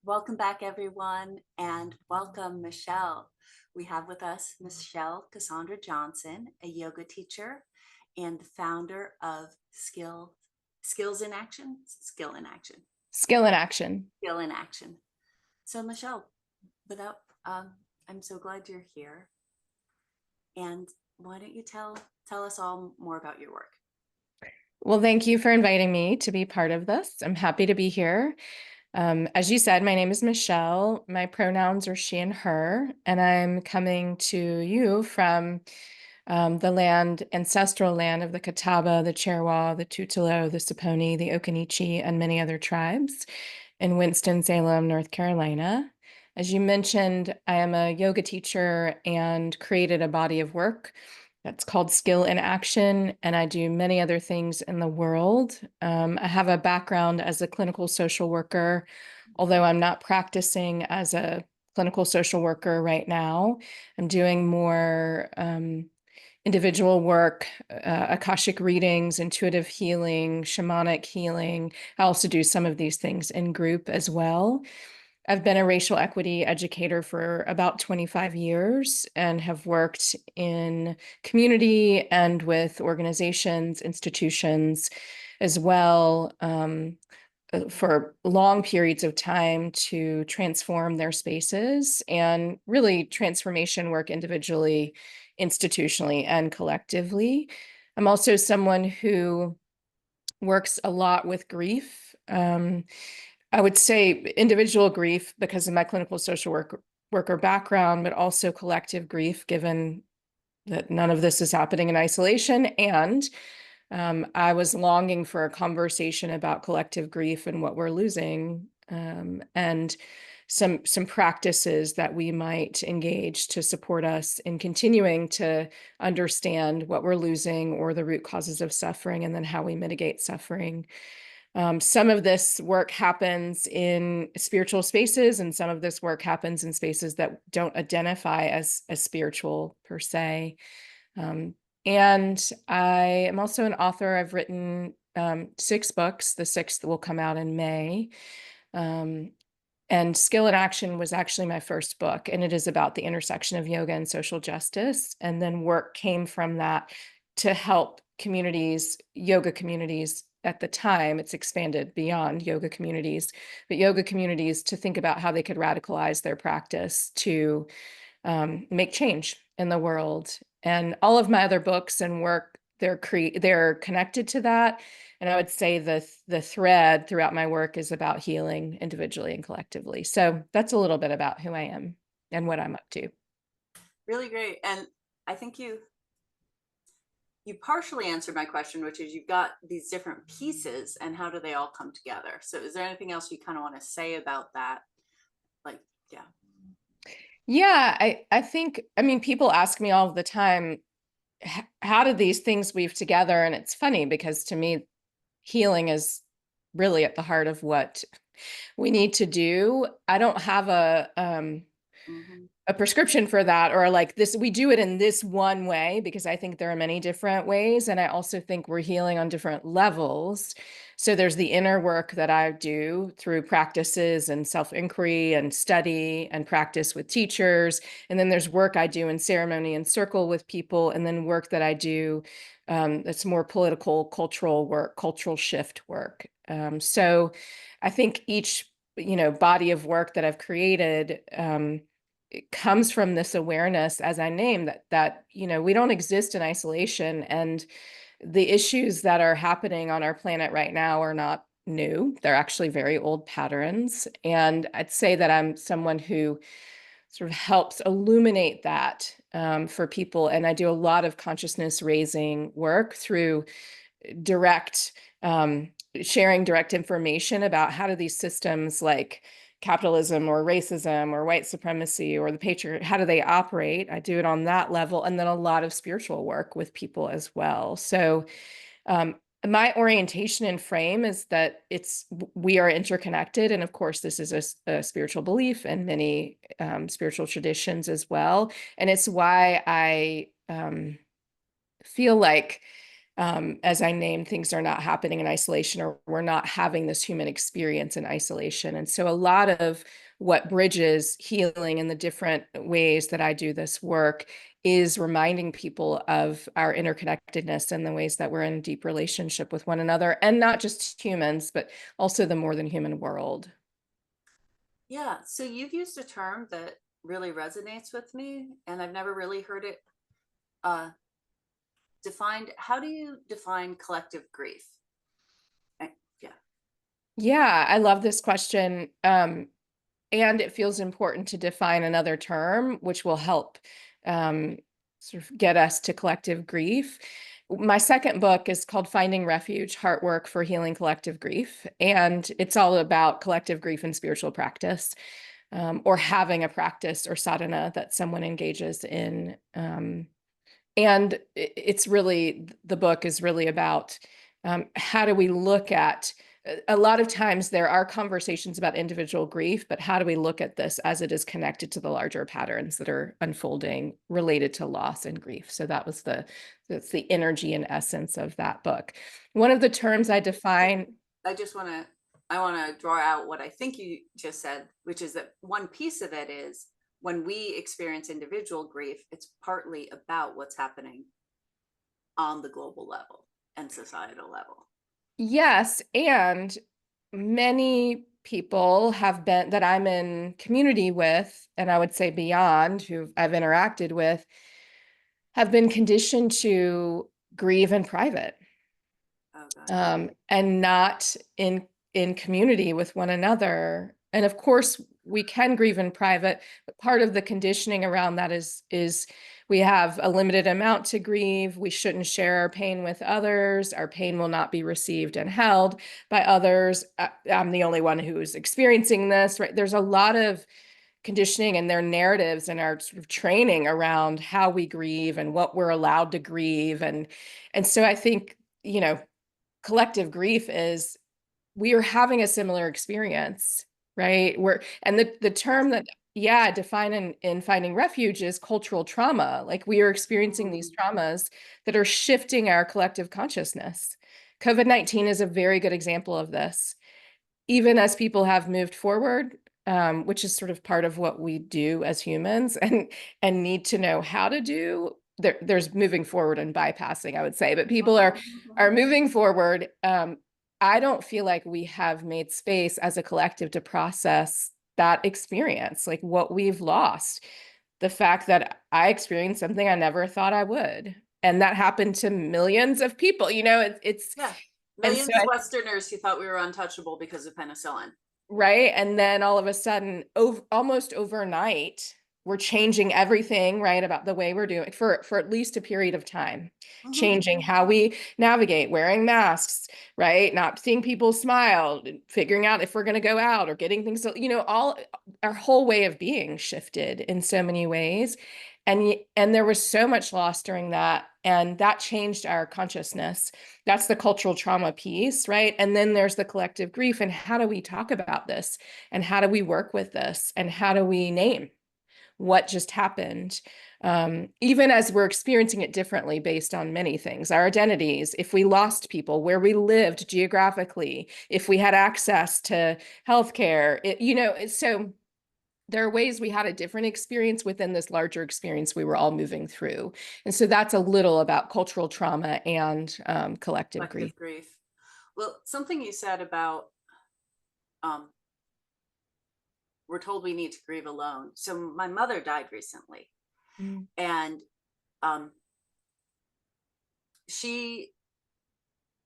Welcome back, everyone, and welcome, Michelle. We have with us Michelle Cassandra Johnson, a yoga teacher and the founder of Skills in Action, Skill in action. Skill in Action. So, Michelle, without, I'm so glad you're here. And why don't you tell us all more about your work? Well, thank you for inviting me to be part of this. I'm happy to be here. As you said, my name is Michelle. My pronouns are she and her, and I'm coming to you from the ancestral land of the Catawba, the Cherokee, the Tutelo, the Saponi, the Occaneechi, and many other tribes in Winston-Salem, North Carolina. As you mentioned, I am a yoga teacher and created a body of work that's called Skill in Action, and I do many other things in the world. I have a background as a clinical social worker, although I'm not practicing as a clinical social worker right now. I'm doing more individual work, Akashic readings, intuitive healing, shamanic healing. I also do some of these things in group as well. I've been a racial equity educator for about 25 years and have worked in community and with organizations, institutions as well, for long periods of time to transform their spaces and really transformation work individually, institutionally, and collectively. I'm also someone who works a lot with grief. I would say individual grief because of my clinical social worker background, but also collective grief, given that none of this is happening in isolation. And I was longing for a conversation about collective grief and what we're losing, and some practices that we might engage to support us in continuing to understand what we're losing or the root causes of suffering, and then how we mitigate suffering. Some of this work happens in spiritual spaces, and some of this work happens in spaces that don't identify as spiritual per se. Um, and I am also an author. I've written 6 books. The sixth will come out in May. Um, and Skill in Action was actually my first book, and it is about the intersection of yoga and social justice. And then work came from that to help communities, yoga communities at the time. It's expanded beyond yoga communities, but yoga communities to think about how they could radicalize their practice to make change in the world. And all of my other books and work, they're connected to that. And I would say the thread throughout my work is about healing individually and collectively. So that's a little bit about who I am and what I'm up to. Really great. And I think you partially answered my question, which is you've got these different pieces and how do they all come together? So is there anything else you kind of want to say about that? Like, yeah. Yeah, I think, I mean, people ask me all the time, how did these things weave together? And it's funny because to me, healing is really at the heart of what we need to do. I don't have Mm-hmm. a prescription for that, or like this, we do it in this one way, because I think there are many different ways. And I also think we're healing on different levels. So there's the inner work that I do through practices and self-inquiry and study and practice with teachers. And then there's work I do in ceremony and circle with people. And then work that I do that's more political, cultural work, cultural shift work. So I think each, body of work that I've created, it comes from this awareness, as I name that we don't exist in isolation, and the issues that are happening on our planet right now are not new. They're actually very old patterns. And I'd say that I'm someone who sort of helps illuminate that for people. And I do a lot of consciousness raising work through direct sharing direct information about how do these systems like capitalism or racism or white supremacy or the patriarchy, how do they operate? I do it on that level, and then a lot of spiritual work with people as well. So my orientation and frame is that we are interconnected, and of course this is a spiritual belief and many spiritual traditions as well. And it's why I feel like as I named, things are not happening in isolation, or we're not having this human experience in isolation. And so a lot of what bridges healing in the different ways that I do this work is reminding people of our interconnectedness and the ways that we're in deep relationship with one another, and not just humans, but also the more than human world. Yeah. So you've used a term that really resonates with me, and I've never really heard it uh, defined. How do you define collective grief? Yeah. Yeah, I love this question. And it feels important to define another term, which will help um, sort of get us to collective grief. My second book is called Finding Refuge, Heart Work for Healing Collective Grief. And it's all about collective grief and spiritual practice, or having a practice or sadhana that someone engages in. And it's really, the book is really about how do we look at, a lot of times there are conversations about individual grief, but how do we look at this as it is connected to the larger patterns that are unfolding related to loss and grief? So that's the energy and essence of that book. One of the terms I define. I just want to, I want to draw out what I think you just said, which is that one piece of it is when we experience individual grief, it's partly about what's happening on the global level and societal level. Yes, and many people have been that I'm in community with, and I would say beyond, who I've interacted with, have been conditioned to grieve in private, Oh God, yeah. and not in community with one another. And of course, we can grieve in private, but part of the conditioning around that is we have a limited amount to grieve. We shouldn't share our pain with others. Our pain will not be received and held by others. I'm the only one who's experiencing this, right? There's a lot of conditioning and their narratives and our sort of training around how we grieve and what we're allowed to grieve. And so I think, collective grief is we are having a similar experience, right? And the term that, yeah, define in Finding Refuge is cultural trauma. Like we are experiencing these Mhm. traumas that are shifting our collective consciousness. COVID-19 is a very good example of this. Even as people have moved forward, which is sort of part of what we do as humans and need to know how to do. There's moving forward and bypassing, I would say, but people are moving forward. I don't feel like we have made space as a collective to process that experience, like what we've lost. The fact that I experienced something I never thought I would. And that happened to millions of people. Yeah. And so Millions of Westerners who thought we were untouchable because of penicillin. right? And then all of a sudden, almost overnight, we're changing everything, right, about the way we're doing for at least a period of time, Mhm. changing how we navigate, wearing masks, right? Not seeing people smile, figuring out if we're going to go out or getting things, all our whole way of being shifted in so many ways. And there was so much loss during that, and that changed our consciousness. That's the cultural trauma piece, right? And then there's the collective grief, and how do we talk about this, and how do we work with this, and how do we name what just happened, even as we're experiencing it differently based on many things, our identities, if we lost people, where we lived geographically, if we had access to healthcare, so there are ways we had a different experience within this larger experience we were all moving through. And so that's a little about cultural trauma and collective grief. Collective grief. Well, something you said about um, we're told we need to grieve alone. So my mother died recently, Mm. and um, she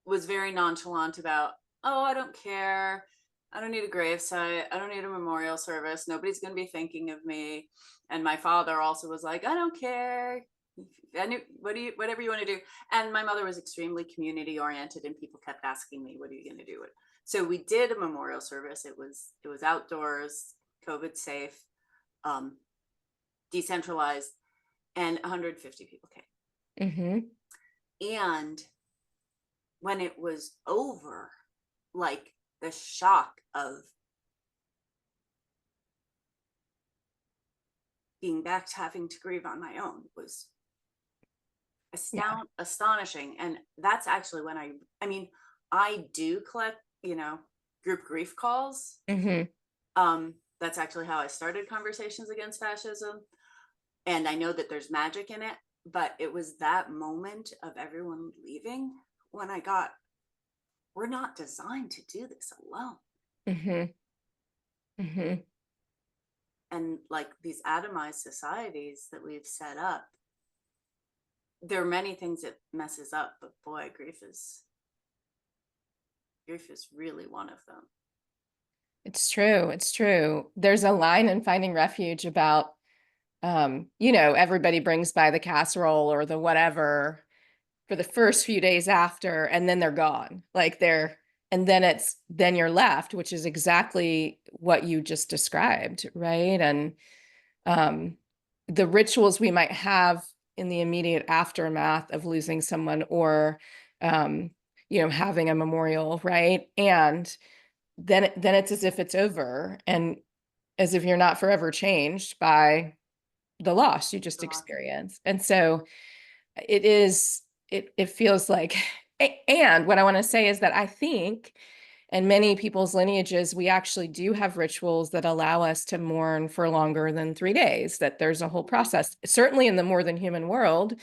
was very nonchalant about, oh, I don't care. I don't need a gravesite. I don't need a memorial service. Nobody's going to be thinking of me. And my father also was like, I don't care. Whatever you want to do. And my mother was extremely community oriented, and people kept asking me, what are you going to do? So we did a memorial service. It was outdoors, COVID safe, um, decentralized, and 150 people came. Mm-hmm. And when it was over, like the shock of being back to having to grieve on my own was, Yeah. astonishing. And that's actually when I mean, I do collect, group grief calls. Hmm. That's actually how I started Conversations Against Fascism. And I know that there's magic in it, but it was that moment of everyone leaving when I got, we're not designed to do this alone. Hmm. Hmm. And like these atomized societies that we've set up, there are many things it messes up, but boy, grief is really one of them. It's true. It's true. There's a line in Finding Refuge about, everybody brings by the casserole or the whatever for the first few days after, and then they're gone. And then you're left, which is exactly what you just described, right? And um, the rituals we might have in the immediate aftermath of losing someone or, um, having a memorial, right? And then it's as if it's over and as if you're not forever changed by the loss you just experienced. And so it feels like, and what I want to say is that I think in many people's lineages, we actually do have rituals that allow us to mourn for longer than 3 days, that there's a whole process. Certainly in the more than human world,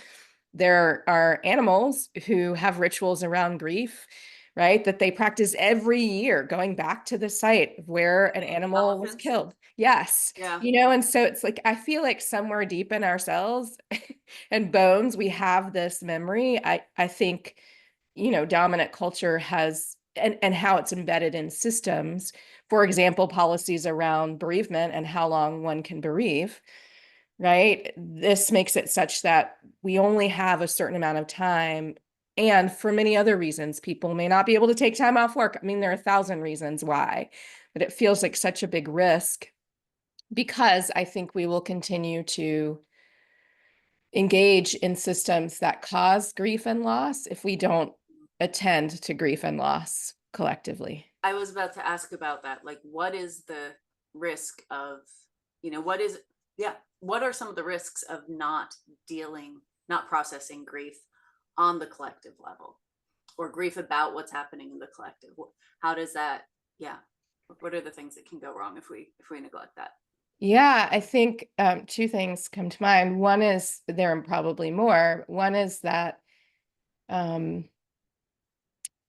there are animals who have rituals around grief, right? That they practice every year, going back to the site of where an animal was Elephants. killed. Yes. Yeah. And so it's like, I feel like somewhere deep in ourselves and bones, we have this memory. I think, dominant culture has, and how it's embedded in systems, for example, policies around bereavement and how long one can bereave, right? This makes it such that we only have a certain amount of time. And for many other reasons, people may not be able to take time off work. I mean, there are 1,000 reasons why, but it feels like such a big risk because I think we will continue to engage in systems that cause grief and loss if we don't attend to grief and loss collectively. I was about to ask about that. Like, what is the risk of, what is, yeah, what are some of the risks of not processing grief on the collective level or grief about what's happening in the collective? How does that, yeah, what are the things that can go wrong if we neglect that? Yeah, I think two things come to mind. One is there are probably more. One is that um,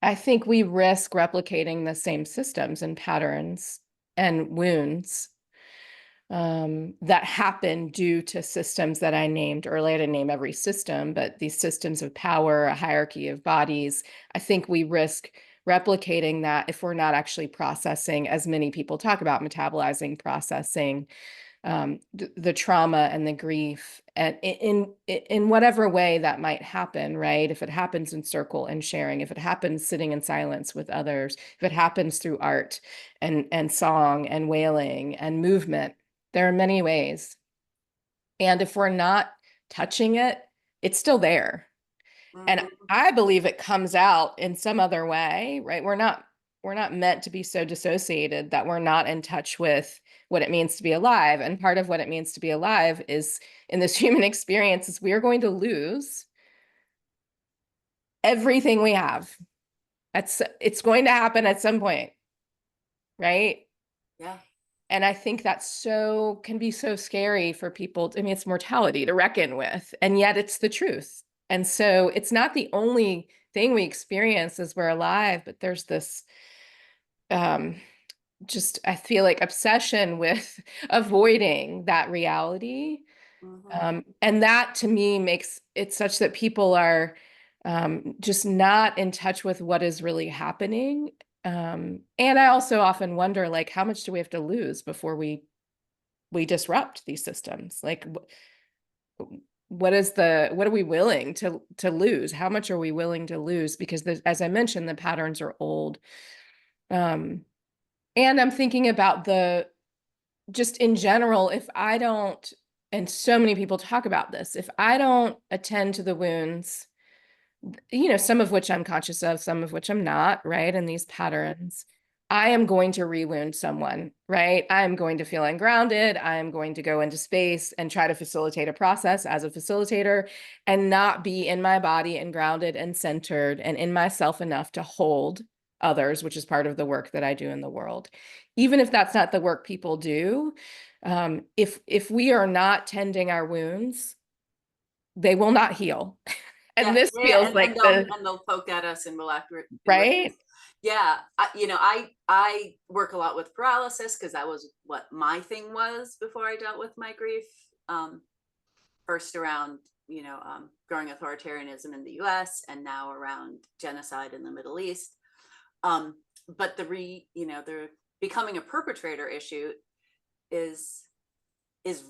I think we risk replicating the same systems and patterns and wounds that happen due to systems that I named earlier. I didn't name every system, but these systems of power, a hierarchy of bodies. I think we risk replicating that if we're not actually processing, as many people talk about, metabolizing, processing the trauma and the grief, and in whatever way that might happen, right? If it happens in circle and sharing, if it happens sitting in silence with others, if it happens through art and song and wailing and movement, there are many ways. And if we're not touching it, it's still there. And Mm-hmm. I believe it comes out in some other way, right? We're not meant to be so dissociated that we're not in touch with what it means to be alive. And part of what it means to be alive is in this human experience is we are going to lose everything we have. It's going to happen at some point, right? Yeah. And I think that can be so scary for people. I mean, it's mortality to reckon with, and yet it's the truth. And so it's not the only thing we experience as we're alive, but there's this um, just, I feel like, obsession with avoiding that reality. Mm-hmm. And that to me makes it such that people are just not in touch with what is really happening. And I also often wonder, like, how much do we have to lose before we disrupt these systems? Like, what are we willing to lose? How much are we willing to lose? Because as I mentioned, the patterns are old. Um, and I'm thinking about just in general, if I don't, and so many people talk about this, if I don't attend to the wounds, some of which I'm conscious of, some of which I'm not, right? And these patterns, I am going to rewound someone, right? I am going to feel ungrounded. I am going to go into space and try to facilitate a process as a facilitator and not be in my body and grounded and centered and in myself enough to hold others, which is part of the work that I do in the world. Even if that's not the work people do, if we are not tending our wounds, they will not heal. And Yeah, this yeah, feels like the and they'll poke at us and we'll act right. yeah. I work a lot with paralysis because that was what my thing was before I dealt with my grief. First around, growing authoritarianism in the US and now around genocide in the Middle East. But the becoming a perpetrator issue is is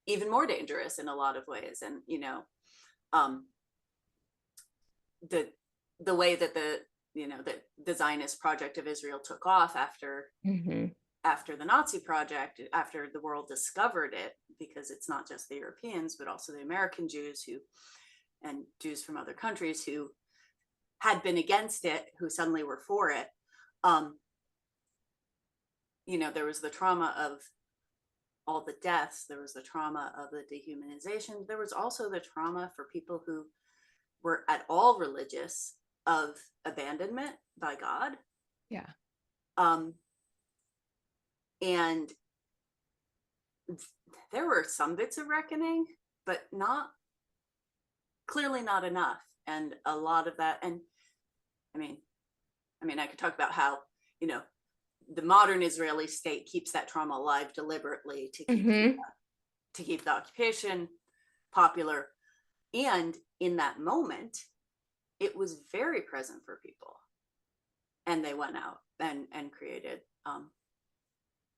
even more dangerous in a lot of ways. And um, the the way that the Zionist project of Israel took off Mm-hmm. after the Nazi project, after the world discovered it, because it's not just the Europeans, but also the American Jews and Jews from other countries who had been against it, who suddenly were for it. Um, there was the trauma of all the deaths, there was the trauma of the dehumanization, there was also the trauma for people who were at all religious of abandonment by God. Yeah. Um, and there were some bits of reckoning, but clearly not enough. And a lot of that, and I mean, I could talk about how, the modern Israeli state keeps that trauma alive deliberately Mm-hmm. to keep the occupation popular. And in that moment, it was very present for people. And they went out and created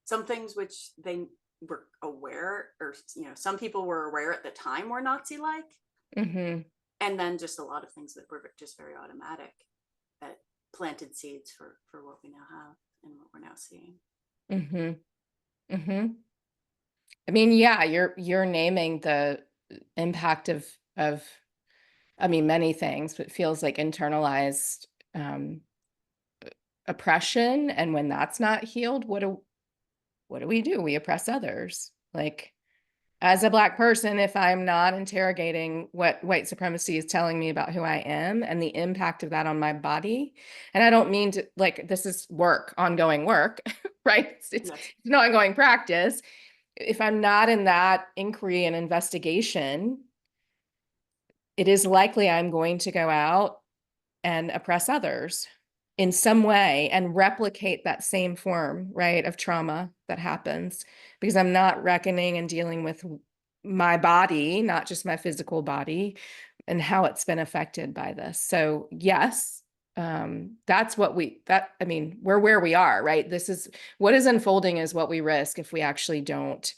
some things which they were aware, or some people were aware at the time were Nazi-like, Mm-hmm. and then just a lot of things that were just very automatic that planted seeds for what we now have and what we're now seeing. Mm-hmm. Mm-hmm. I mean, yeah, you're naming the impact of I mean many things, but it feels like internalized um oppression. And when that's not healed, what do we do? We oppress others. Like as a Black person, if I'm not interrogating what white supremacy is telling me about who I am and the impact of that on my body, and I don't mean to like this is work, ongoing work, right? It's Yes. an ongoing practice. If I'm not in that inquiry and investigation, it is likely I'm going to go out and oppress others in some way and replicate that same form, right, of trauma that happens because I'm not reckoning and dealing with my body, not just my physical body, and how it's been affected by this. So, yes, that's I mean, we're where we are, right? This is what is unfolding is what we risk if we actually don't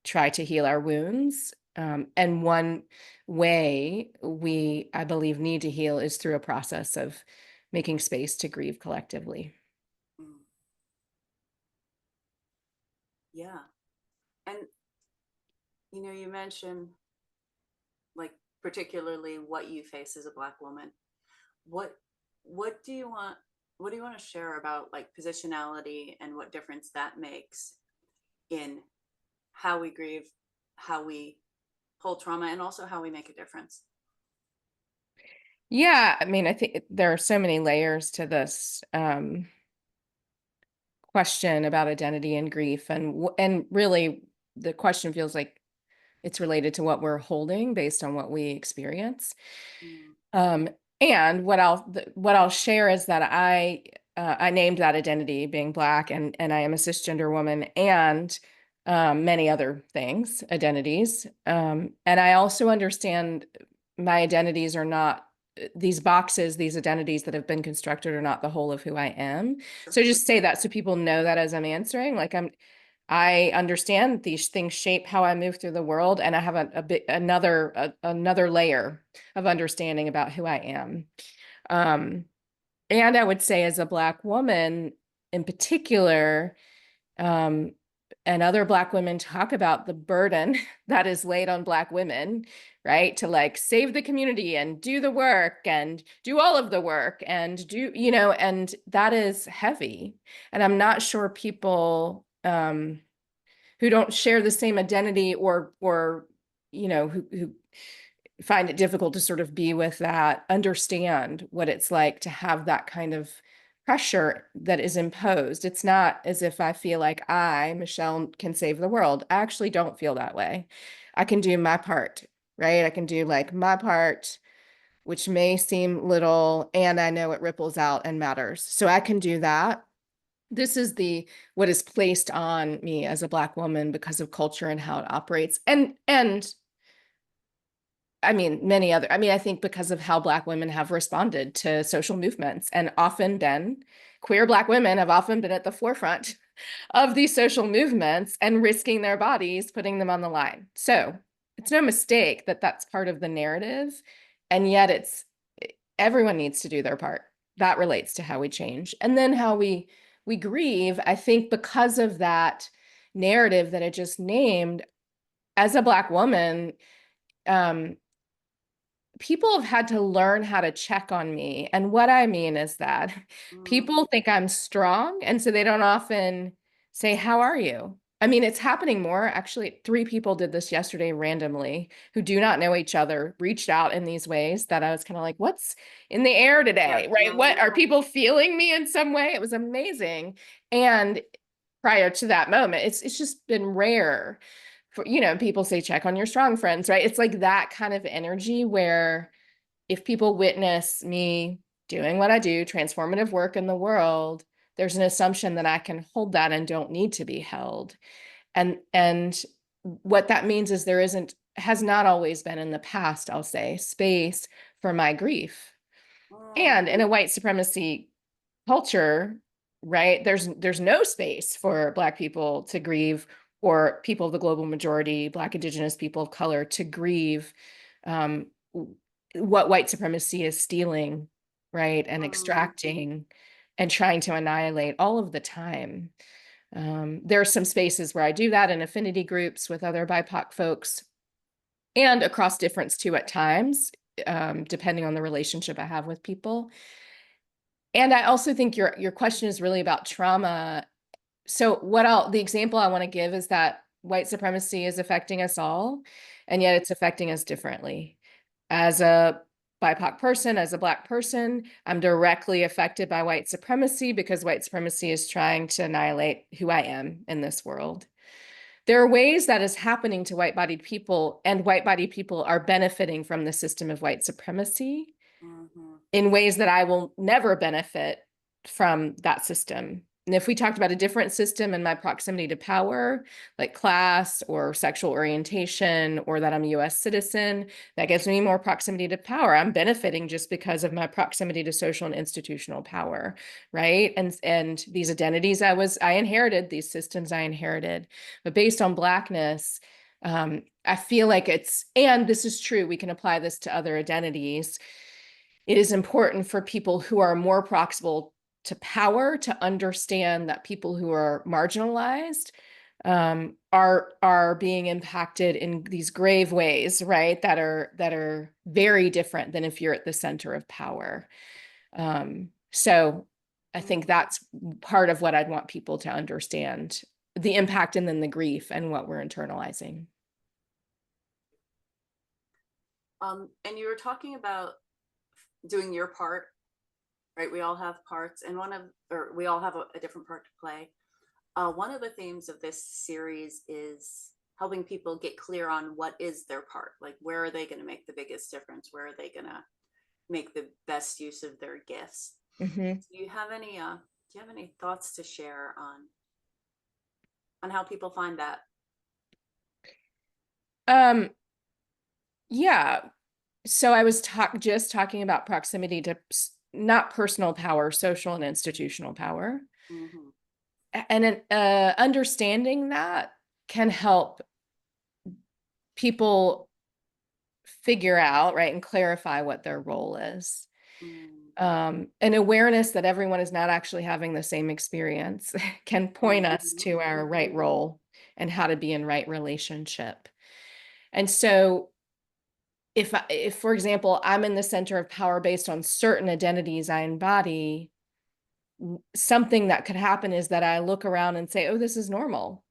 try to heal our wounds. And one way I believe, need to heal is through a process of making space to grieve collectively. Mm. Yeah. And you mentioned, like, particularly what you face as a Black woman. what what do you want to share about, like, positionality and what difference that makes in how we grieve, how we hold trauma, and also how we make a difference? Yeah, I mean, I think there are so many layers to this question about identity and grief, and really, the question feels like it's related to what we're holding based on what we experience. Mm. Um, and what I'll share is that I named that identity being Black, and I am a cisgender woman, and many other things, identities. And I also understand my identities are not these boxes, these identities that have been constructed are not the whole of who I am. Sure. So just say that so people know that as I'm answering, like I understand these things shape how I move through the world, and I have another layer of understanding about who I am. Um, and I would say, as a Black woman in particular, um, and other Black women talk about the burden that is laid on Black women, right? To like save the community and do the work and do all of the work and do, and that is heavy. And I'm not sure people who don't share the same identity or who find it difficult to sort of be with that, understand what it's like to have that kind of pressure that is imposed. It's not as if I feel like I, Michelle, can save the world. I actually don't feel that way. I can do my part, right? I can do like my part, which may seem little, and I know it ripples out and matters. So I can do that. This is the what is placed on me as a Black woman because of culture and how it operates. And I mean, many other, I mean, I think because of how Black women have responded to social movements and often been, queer Black women have often been at the forefront of these social movements and risking their bodies, putting them on the line. So it's no mistake that that's part of the narrative. And yet everyone needs to do their part. That relates to how we change. And then how we grieve, I think because of that narrative that I just named, as a Black woman, um, people have had to learn how to check on me. And what I mean is that Mm, people think I'm strong. And so they don't often say, "How are you?" I mean, it's happening more. Actually, three people did this yesterday randomly who do not know each other, reached out in these ways that I was kind of like, what's in the air yeah, today? yeah, Right? yeah, What are people feeling me in some way? It was amazing. And prior to that moment, it's just been rare for, people say check on your strong friends, right? It's like that kind of energy where if people witness me doing what I do, transformative work in the world, there's an assumption that I can hold that and don't need to be held. And what that means is there has not always been in the past, I'll say, space for my grief. And in mhm, a white supremacy culture, right, there's no space for Black people to grieve, or people of the global majority, Black, Indigenous people of color, to grieve um, what white supremacy is stealing, right, and mm, extracting and trying to annihilate all of the time. There are some spaces where I do that in affinity groups with other BIPOC folks and across difference too at times, depending on the relationship I have with people. And I also think your question is really about trauma. So the example I want to give is that white supremacy is affecting us all, and yet it's affecting us differently. As a BIPOC person, as a Black person, I'm directly affected by white supremacy because white supremacy is trying to annihilate who I am in this world. There are ways that is happening to white-bodied people, and white-bodied people are benefiting from the system of white supremacy mhm, in ways that I will never benefit from that system. And if we talked about a different system and my proximity to power, like class or sexual orientation, or that I'm a US citizen, that gives me more proximity to power. I'm benefiting just because of my proximity to social and institutional power, right? And these identities I inherited, these systems I inherited, but based on Blackness, I feel like and this is true, we can apply this to other identities. It is important for people who are more proximal to power to understand that people who are marginalized are being impacted in these grave ways, right? That are very different than if you're at the center of power. So I think mm. that's part of what I'd want people to understand, the impact and then the grief and what we're internalizing. And you were talking about doing your part, right? We all have parts, and we all have a different part to play. One of the themes of this series is helping people get clear on what is their part, like where are they going to make the biggest difference, where are they going to make the best use of their gifts. Mm-hmm. Do you have any thoughts to share on how people find that? Um, yeah. So I was just talking about proximity to not personal power, social and institutional power. Mm-hmm. And understanding that can help people figure out, right, and clarify what their role is. An awareness that everyone is not actually having the same experience can point us Mhm. to our right role and how to be in right relationship. And so if for example, I'm in the center of power based on certain identities I embody, something that could happen is that I look around and say, oh, this is normal.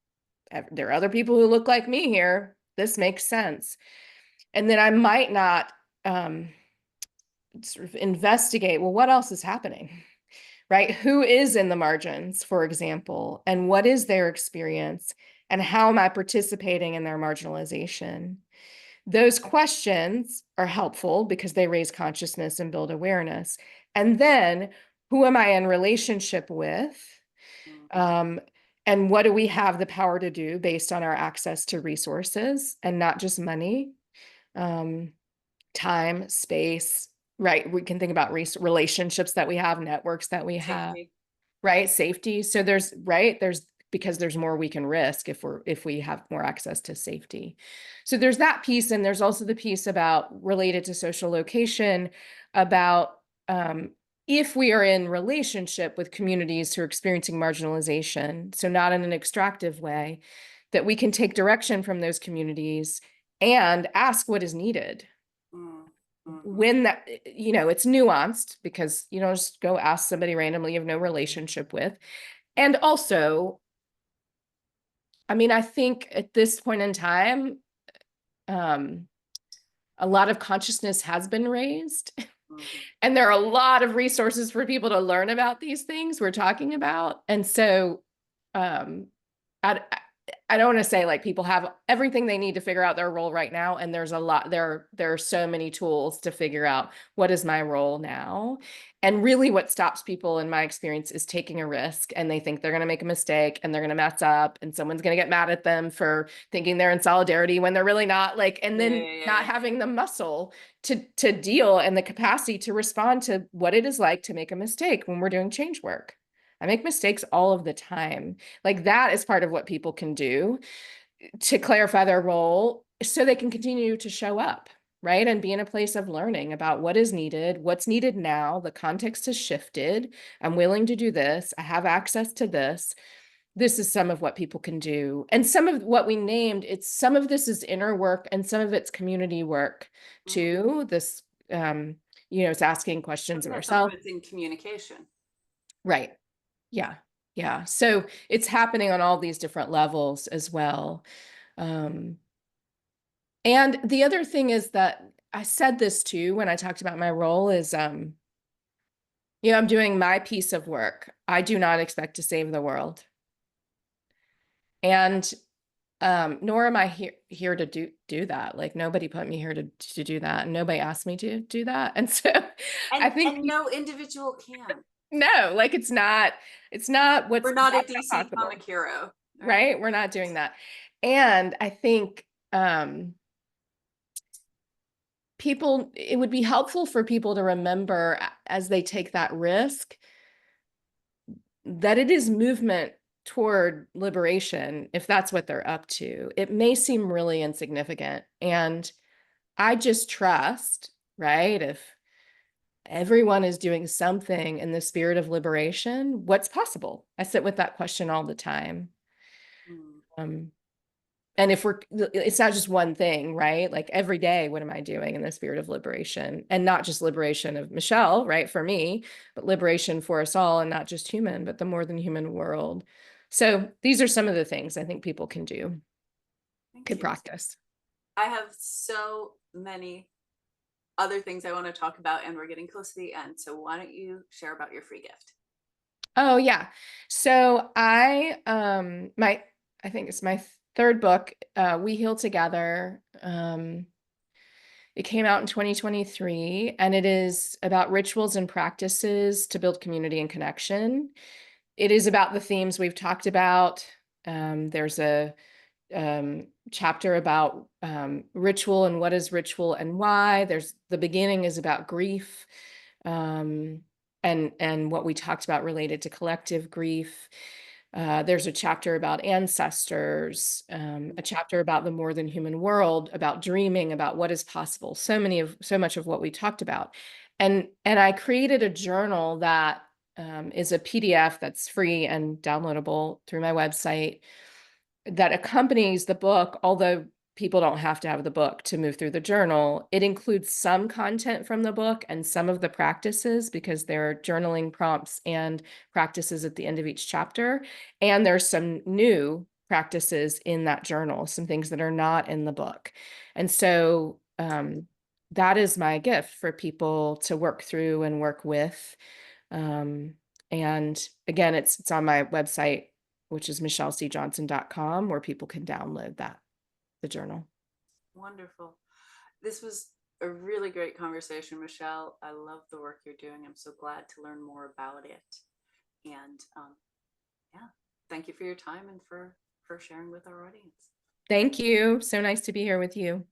There are other people who look like me here. This makes sense. And then I might not sort of investigate, well, what else is happening? Right? Who is in the margins, for example, and what is their experience, and how am I participating in their marginalization? Those questions are helpful because they raise consciousness and build awareness. And then, who am I in relationship with? Mhm. Um, and what do we have the power to do based on our access to resources and not just money? Um, Time, space, right? We can think about relationships that we have, networks that we have, Safety. right? Safety. So there's, right, there's, because there's more we can risk if we have more access to safety. So there's that piece, and there's also the piece about related to social location, about if we are in relationship with communities who are experiencing marginalization, so not in an extractive way, that we can take direction from those communities and ask what is needed. Mm. Mhm. When that, it's nuanced because you don't just go ask somebody randomly you have no relationship with. And also, I mean, I think at this point in time, um, a lot of consciousness has been raised, Mhm. and there are a lot of resources for people to learn about these things we're talking about. And so, um, I, I don't want to say like people have everything they need to figure out their role right now. And there's a lot, there are so many tools to figure out what is my role now. And really what stops people in my experience is taking a risk, and they think they're going to make a mistake and they're going to mess up and someone's going to get mad at them for thinking they're in solidarity when they're really not, like, and Yeah, then yeah, yeah, not yeah. having the muscle to deal and the capacity to respond to what it is like to make a mistake when we're doing change work. I make mistakes all of the time. Like that is part of what people can do to clarify their role so they can continue to show up, right? And be in a place of learning about what is needed, what's needed now. The context has shifted. I'm willing to do this. I have access to this. This is some of what people can do. And some of what we named, it's some of this is inner work and some of it's community work Mhm. too. This, um, it's asking questions of Yeah, some of ourselves. it's in communication. Right. Yeah. Yeah. So it's happening on all these different levels as well. Um, and the other thing is that I said this too when I talked about my role is, I'm doing my piece of work. I do not expect to save the world. And nor am I here to do that. Like nobody put me here to do that. And nobody asked me to do that. And so I think And no individual can. no, like it's not We're what's not a that's not DC possible. comic hero, right? Right? We're not doing that. And I think people, it would be helpful for people to remember as they take that risk that it is movement toward liberation, if that's what they're up to. It may seem really insignificant. And I just trust, right? If everyone is doing something in the spirit of liberation, what's possible? I sit with that question all the time. Mm. Um, And if it's not just one thing, right? Like every day, what am I doing in the spirit of liberation? And not just liberation of Michelle, right? For me, but liberation for us all, and not just human, but the more than human world. So these are some of the things I think people can do, Thank could you. practice. I have so many other things I want to talk about, and we're getting close to the end. So why don't you share about your free gift? Oh yeah. So I think it's my third book, We Heal Together. It came out in 2023, and it is about rituals and practices to build community and connection. It is about the themes we've talked about. There's a chapter about ritual and what is ritual and why. There's the beginning is about grief, um, and what we talked about related to collective grief. There's a chapter about ancestors, a chapter about the more than human world, about dreaming, about what is possible. So much of what we talked about. And I created a journal that is a PDF that's free and downloadable through my website that accompanies the book, although people don't have to have the book to move through the journal. It includes some content from the book and some of the practices because there are journaling prompts and practices at the end of each chapter. And there's some new practices in that journal, some things that are not in the book. And so that is my gift for people to work through and work with. Um, and again, it's on my website, which is michellecjohnson.com, where people can download the journal. Wonderful. This was a really great conversation, Michelle. I love the work you're doing. I'm so glad to learn more about it. And yeah, thank you for your time and for sharing with our audience. Thank you. So nice to be here with you.